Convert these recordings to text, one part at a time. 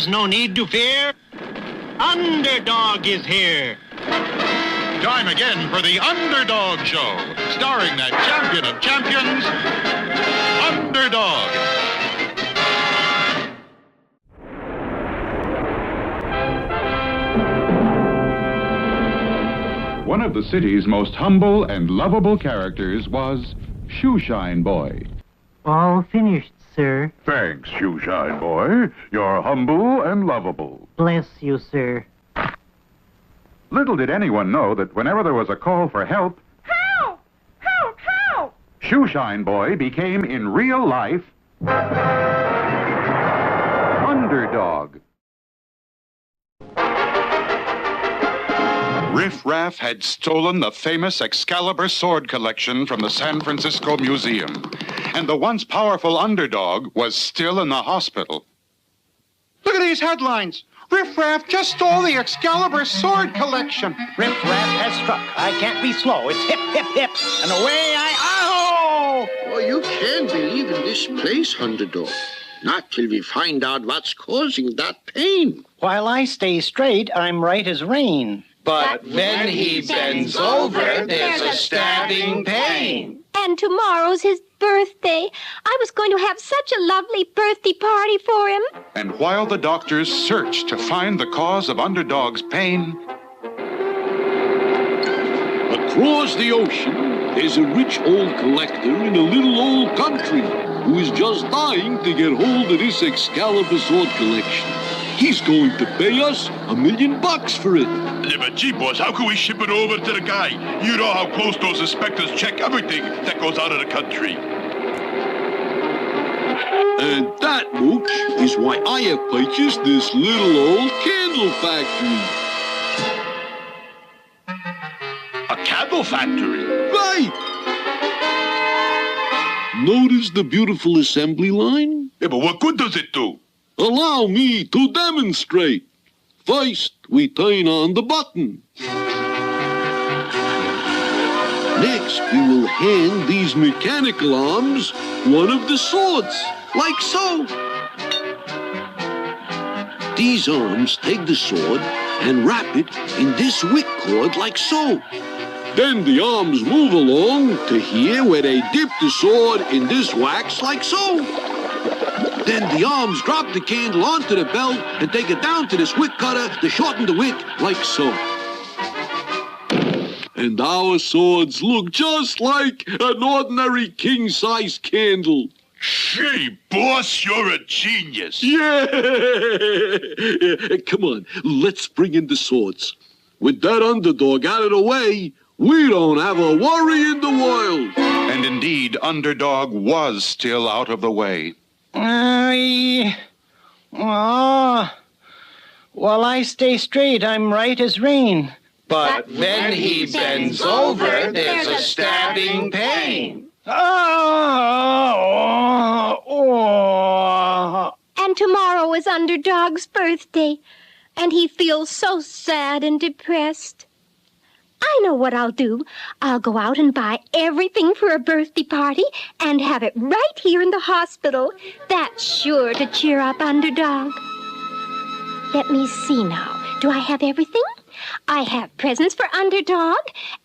There's no need to fear. Underdog is here. Time again for the Underdog Show, starring that champion of champions, Underdog. One of the city's most humble and lovable characters was Shoeshine Boy. All finished, sir. Thanks, Shoeshine Boy. You're humble and lovable. Bless you, sir. Little did anyone know that whenever there was a call for help, Help! Help! Help! Shoeshine Boy became, in real life, Underdog. Riff Raff had stolen the famous Excalibur sword collection from the San Francisco Museum, and the once powerful Underdog was still in the hospital. Look at these headlines. Riff Raff just stole the Excalibur sword collection. Riff Raff has struck. I can't be slow. It's hip, hip, hip. And away oh! Oh, you can't believe in this place, Underdog. Not till we find out what's causing that pain. While I stay straight, I'm right as rain. But when he bends over, there's a stabbing pain. And tomorrow's his birthday. I was going to have such a lovely birthday party for him. And while the doctors searched to find the cause of Underdog's pain, across the ocean, there's a rich old collector in a little old country who is just dying to get hold of this Excalibur sword collection. He's going to pay us $1 million for it. Yeah, but gee, boss, how can we ship it over to the guy? You know how close those inspectors check everything that goes out of the country. And that, Mooch, is why I have purchased this little old candle factory. A candle factory? Right! Notice the beautiful assembly line? Yeah, but what good does it do? Allow me to demonstrate. First, we turn on the button. Next, we will hand these mechanical arms one of the swords, like so. These arms take the sword and wrap it in this wick cord, like so. Then the arms move along to here where they dip the sword in this wax, like so. Then the arms drop the candle onto the belt and take it down to this wick cutter to shorten the wick, like so. And our swords look just like an ordinary king-size candle. Gee, boss, you're a genius. Yeah! Come on, let's bring in the swords. With that Underdog out of the way, we don't have a worry in the world. and indeed Underdog was still out of the way. While I stay straight, I'm right as rain. But when he bends over, there's a stabbing pain. And tomorrow is Underdog's birthday, and he feels so sad and depressed. I know what I'll do. I'll go out and buy everything for a birthday party and have it right here in the hospital. That's sure to cheer up Underdog. Let me see now. Do I have everything? I have presents for Underdog,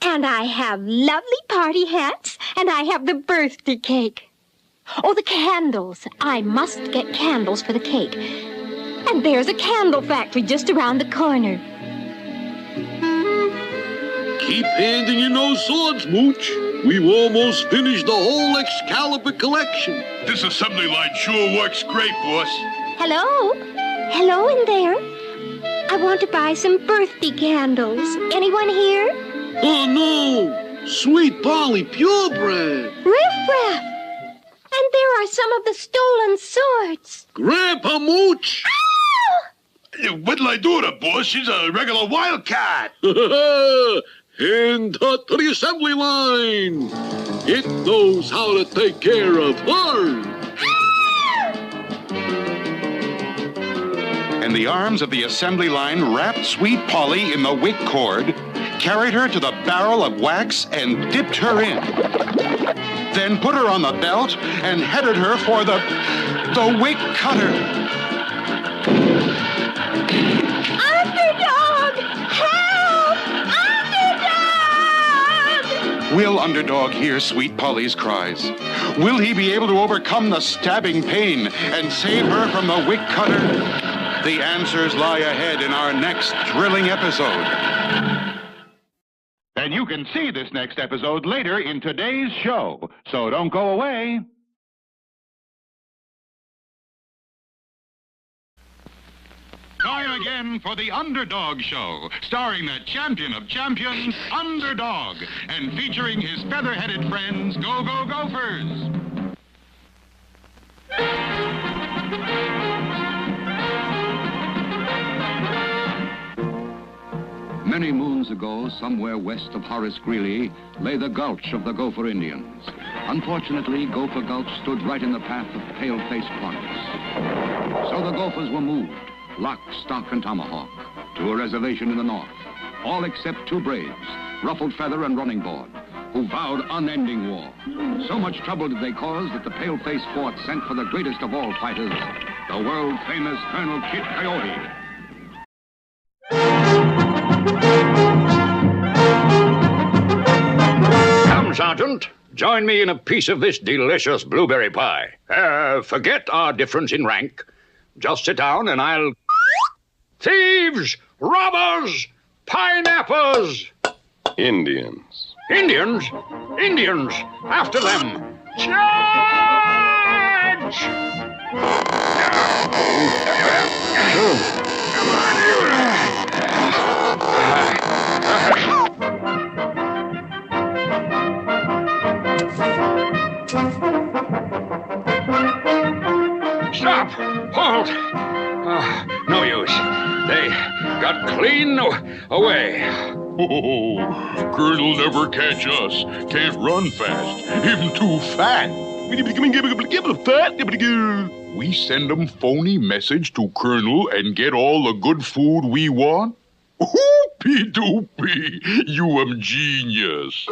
and I have lovely party hats, and I have the birthday cake. Oh, the candles. I must get candles for the cake. And there's a candle factory just around the corner. Keep handing in those swords, Mooch. We've almost finished the whole Excalibur collection. This assembly line sure works great, boss. Hello? Hello in there? I want to buy some birthday candles. Anyone here? Oh, no! Sweet Polly Purebred! Riff-raff! And there are some of the stolen swords. Grandpa Mooch! What'll I do with her, boss? She's a regular wildcat. Hand her to the assembly line. It knows how to take care of her. And the arms of the assembly line wrapped Sweet Polly in the wick cord, carried her to the barrel of wax, and dipped her in. Then put her on the belt and headed her for the wick cutter. Will Underdog hear Sweet Polly's cries? Will he be able to overcome the stabbing pain and save her from the wick cutter? The answers lie ahead in our next thrilling episode. And you can see this next episode later in today's show, so don't go away. Time again for the Underdog Show, starring the champion of champions, Underdog, and featuring his feather-headed friends, Go-Go Gophers. Many moons ago, somewhere west of Horace Greeley, lay the Gulch of the Gopher Indians. Unfortunately, Gopher Gulch stood right in the path of pale-faced progress. So the Gophers were moved, lock, stock, and tomahawk, to a reservation in the north, all except two braves, Ruffled Feather and Running Board, who vowed unending war. So much trouble did they cause that the pale-faced fort sent for the greatest of all fighters, the world-famous Colonel Kit Coyote. Come, Sergeant. Join me in a piece of this delicious blueberry pie. Forget our difference in rank. Just sit down and I'll... Thieves! Robbers! Pineapples! Indians. Indians? Indians! After them! Charge! Stop! Halt! No use. They got clean away. Oh, Colonel never catch us. Can't run fast. Even too fat. We send 'em phony message to Colonel and get all the good food we want? Whoopie-doopie, you genius.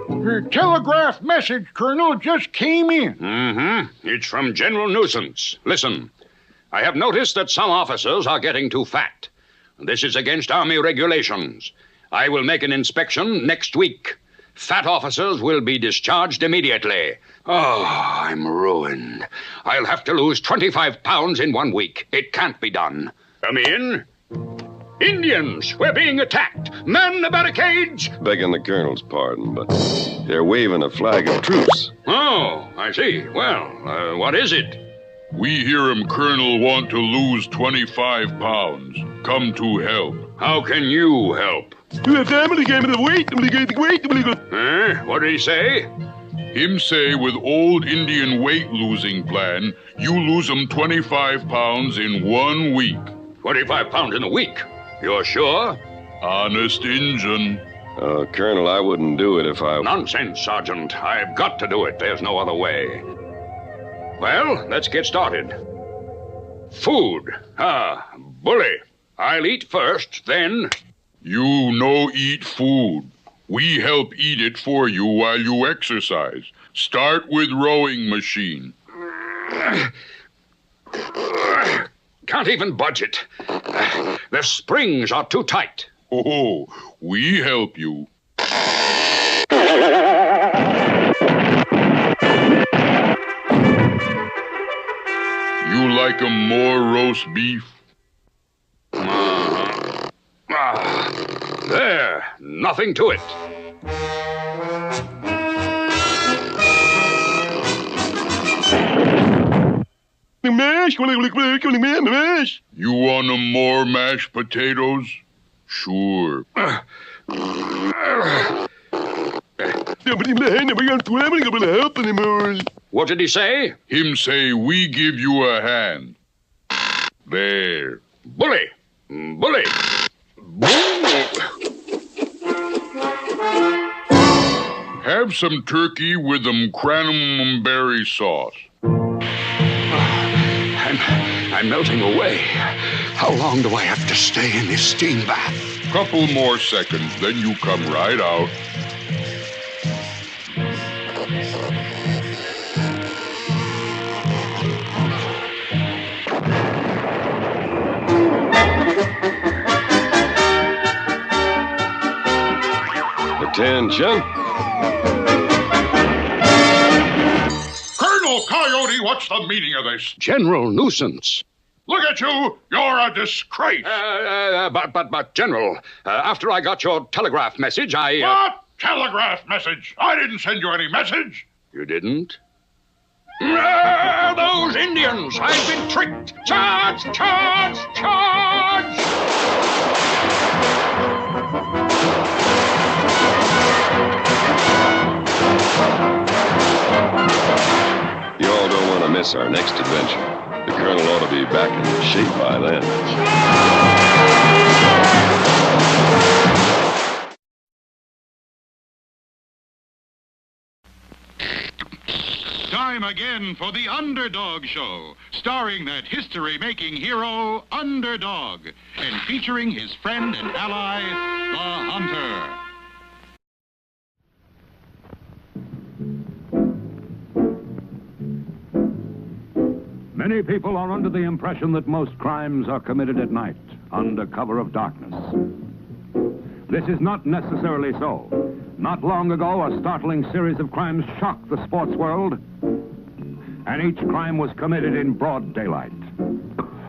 Your telegraph message, Colonel, just came in. Mm-hmm. It's from General Nuisance. Listen, I have noticed that some officers are getting too fat. This is against Army regulations. I will make an inspection next week. Fat officers will be discharged immediately. Oh, I'm ruined. I'll have to lose 25 pounds in 1 week. It can't be done. Come in. Indians, we're being attacked. Man the barricades. Begging the Colonel's pardon, but they're waving a flag of truce. Oh, I see. Well, what is it? We hear Colonel want to lose 25 pounds. Come to help. How can you help? What did he say? Him say with old Indian weight-losing plan, you lose 25 pounds in 1 week. 25 pounds in a week? You're sure? Honest Injun. Colonel, I wouldn't do it if I... Nonsense, Sergeant. I've got to do it. There's no other way. Well, let's get started. Food. Bully. I'll eat first, then... You no eat food. We help eat it for you while you exercise. Start with rowing machine. Can't even budge it. The springs are too tight. Oh, we help you. You like more roast beef? There, nothing to it. You want more mashed potatoes? Sure. What did he say? Him say we give you a hand. There. Bully! Bully! Have some turkey with cranberry sauce. I'm melting away. How long do I have to stay in this steam bath? Couple more seconds, then you come right out. Attention. Now, Coyote, what's the meaning of this? General Nuisance. Look at you! You're a disgrace! But, General, after I got your telegraph message, What telegraph message? I didn't send you any message. You didn't? Those Indians! I've been tricked! Charge! Charge! Charge! You all don't want to miss our next adventure. The Colonel ought to be back in shape by then. Time again for the Underdog Show, starring that history-making hero, Underdog, and featuring his friend and ally, the Hunter. Many people are under the impression that most crimes are committed at night, under cover of darkness. This is not necessarily so. Not long ago, a startling series of crimes shocked the sports world, and each crime was committed in broad daylight.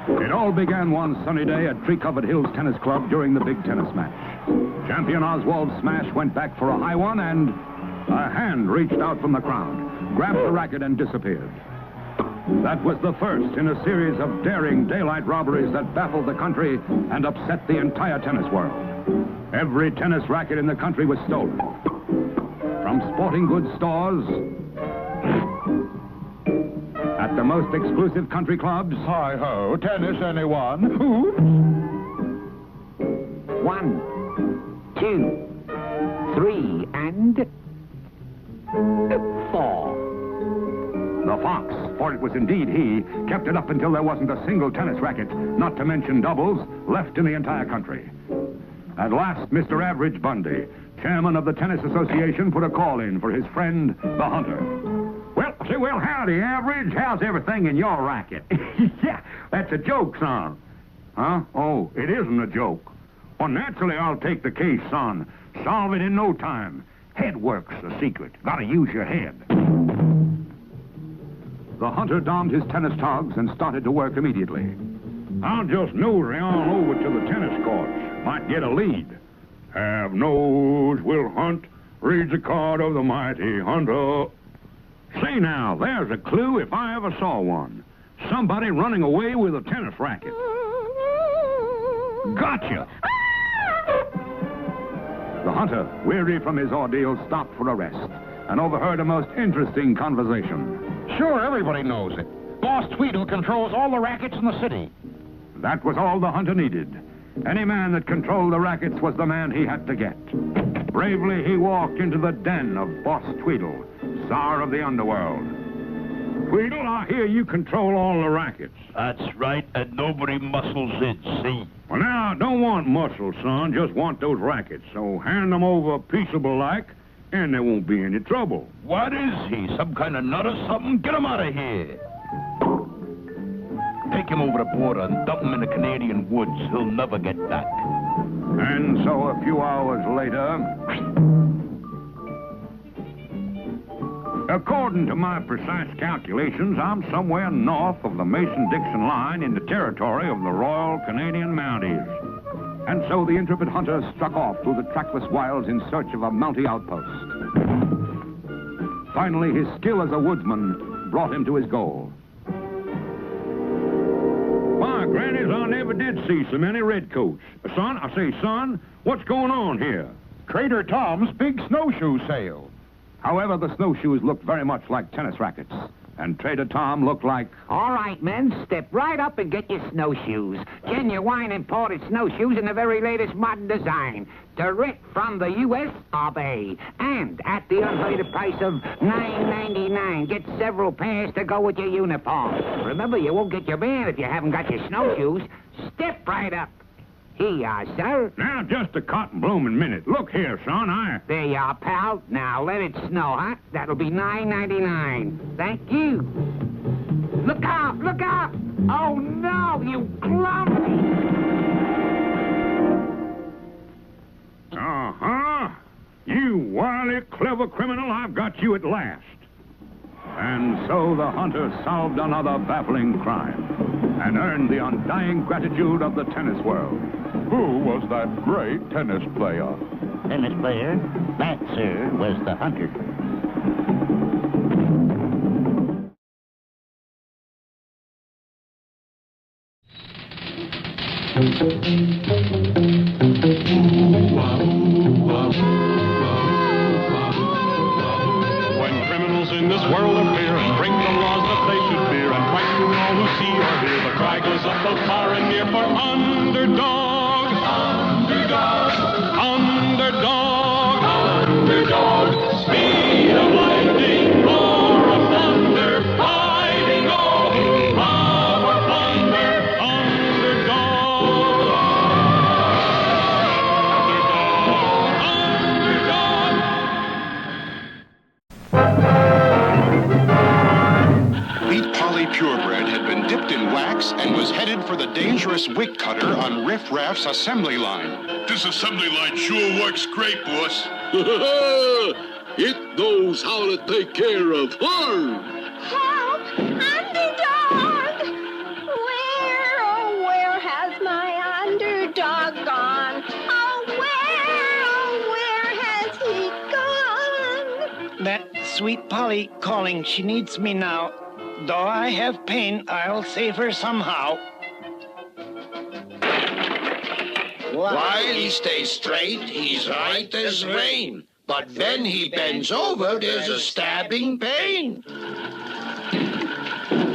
It all began one sunny day at Tree-Covered Hills Tennis Club during the big tennis match. Champion Oswald Smash went back for a high one, and a hand reached out from the crowd, grabbed the racket, and disappeared. That was the first in a series of daring daylight robberies that baffled the country and upset the entire tennis world. Every tennis racket in the country was stolen. From sporting goods stores, at the most exclusive country clubs. Hi-ho, tennis, anyone? Hoops? 1, 2, 3, and 4. The Fox, for it was indeed he, kept it up until there wasn't a single tennis racket, not to mention doubles, left in the entire country. At last, Mr. Average Bundy, chairman of the Tennis Association, put a call in for his friend, the Hunter. Well, howdy, Average. How's everything in your racket? Yeah, that's a joke, son. Huh? Oh, it isn't a joke. Well, naturally, I'll take the case, son. Solve it in no time. Head work's the secret. Gotta use your head. The Hunter donned his tennis togs and started to work immediately. I'll just nosy on over to the tennis courts. Might get a lead. Have nose, will hunt, reads a card of the mighty Hunter. Say now, there's a clue if I ever saw one. Somebody running away with a tennis racket. Gotcha! The Hunter, weary from his ordeal, stopped for a rest and overheard a most interesting conversation. Sure, everybody knows it. Boss Tweedle controls all the rackets in the city. That was all the Hunter needed. Any man that controlled the rackets was the man he had to get. Bravely, he walked into the den of Boss Tweedle, Czar of the underworld. Tweedle, I hear you control all the rackets. That's right, and nobody muscles it, see? Well, now, I don't want muscle, son. Just want those rackets. So hand them over peaceable-like, and there won't be any trouble. What is he, some kind of nut or something? Get him out of here. Take him over the border and dump him in the Canadian woods. He'll never get back. And so a few hours later, according to my precise calculations, I'm somewhere north of the Mason-Dixon line in the territory of the Royal Canadian Mounties. And so the intrepid Hunter struck off through the trackless wilds in search of a Mountie outpost. Finally, his skill as a woodsman brought him to his goal. My grannies, I never did see so many redcoats. Son, what's going on here? Trader Tom's big snowshoe sale. However, the snowshoes looked very much like tennis rackets, and Trader Tom looked like... All right, men, step right up and get your snowshoes. Genuine imported snowshoes in the very latest modern design. Direct from the U.S. of A. And at the unheard price of $9.99. Get several pairs to go with your uniform. Remember, you won't get your man if you haven't got your snowshoes. Step right up. Here you are, sir. Now, just a cotton blooming minute. Look here, son, There you are, pal. Now, let it snow, huh? That'll be $9.99. Thank you. Look out! Look out! Oh, no, you clumsy! Uh-huh. You wily, clever criminal, I've got you at last. And so the hunter solved another baffling crime and earned the undying gratitude of the tennis world. Who was that great tennis player? Tennis player? That, sir, was the hunter. When criminals in this world appear and bring the laws that they should fear and frighten all who see or hear, the cry goes up both far and near for underdog. Underdog. Underdog. Underdog. Speed of lightning, roar of thunder, fighting all who love or plunder. Underdog. Sweet Polly Purebred had been dipped in wax and was headed for the dangerous wick cutter on Riff Raff's assembly line. This assembly line sure works great, boss. It knows how to take care of her. Help! Underdog! Where, oh, where has my underdog gone? Oh, where has he gone? That sweet Polly calling. She needs me now. Though I have pain, I'll save her somehow. While he stays straight, he's right as rain. But when he bends over, there's a stabbing pain.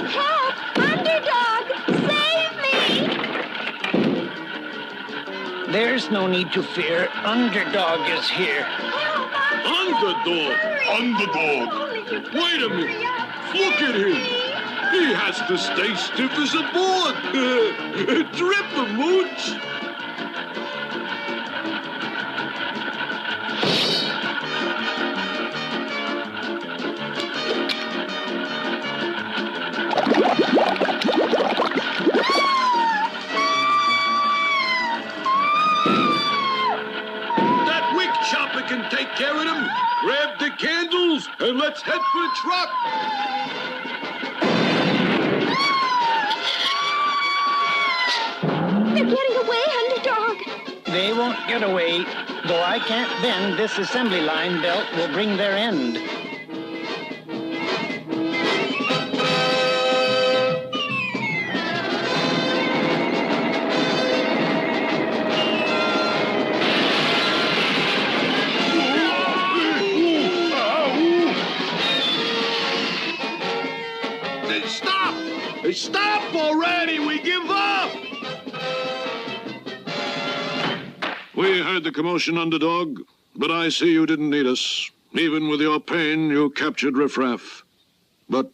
Help! Underdog! Save me! There's no need to fear. Underdog is here. Underdog! Underdog! Wait a minute! Look at him! He has to stay stiff as a board! Drip the mooch! That wick chopper can take care of him! Grab the candles and let's head for the truck! They're getting away, Underdog. They won't get away. Though I can't bend, this assembly line belt will bring their end. Stop! Stop already! We give up! We heard the commotion, Underdog, but I see you didn't need us. Even with your pain, you captured Riff Raff. But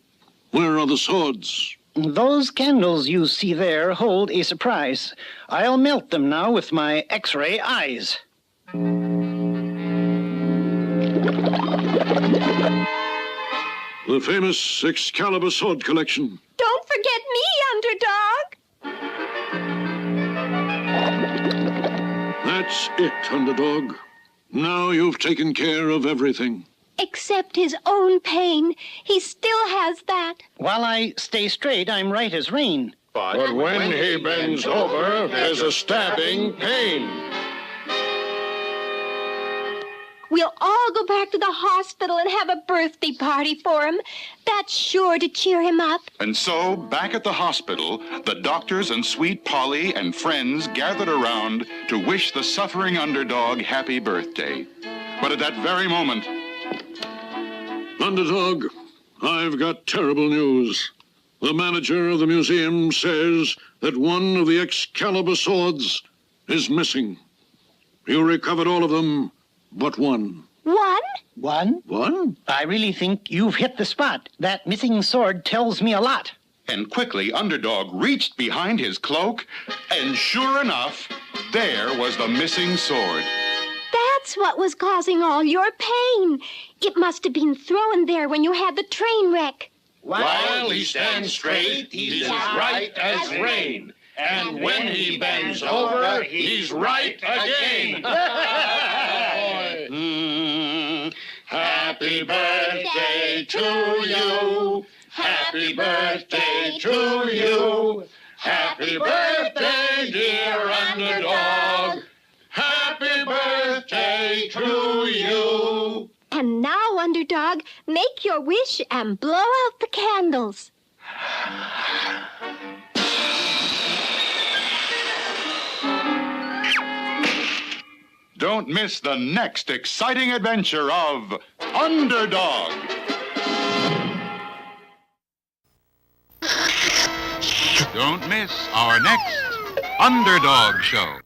where are the swords? Those candles you see there hold a surprise. I'll melt them now with my X-ray eyes. The famous Excalibur sword collection. Don't forget me, Underdog. That's it, Underdog. Now you've taken care of everything. Except his own pain. He still has that. While I stay straight, I'm right as rain. But when he bends over, there's a stabbing pain. We'll all go back to the hospital and have a birthday party for him. That's sure to cheer him up. And so, back at the hospital, the doctors and Sweet Polly and friends gathered around to wish the suffering underdog happy birthday. But at that very moment... Underdog, I've got terrible news. The manager of the museum says that one of the Excalibur swords is missing. You recovered all of them, but one. One? One? One? I really think you've hit the spot. That missing sword tells me a lot. And quickly, Underdog reached behind his cloak, and sure enough, there was the missing sword. That's what was causing all your pain. It must have been thrown there when you had the train wreck. While he stands straight, he's as right as rain. And when he bends over, he's right again. Happy Happy birthday to you. Happy birthday to you. Happy birthday, dear Underdog. Happy birthday to you. And now, Underdog, make your wish and blow out the candles. Don't miss the next exciting adventure of Underdog. Don't miss our next Underdog show.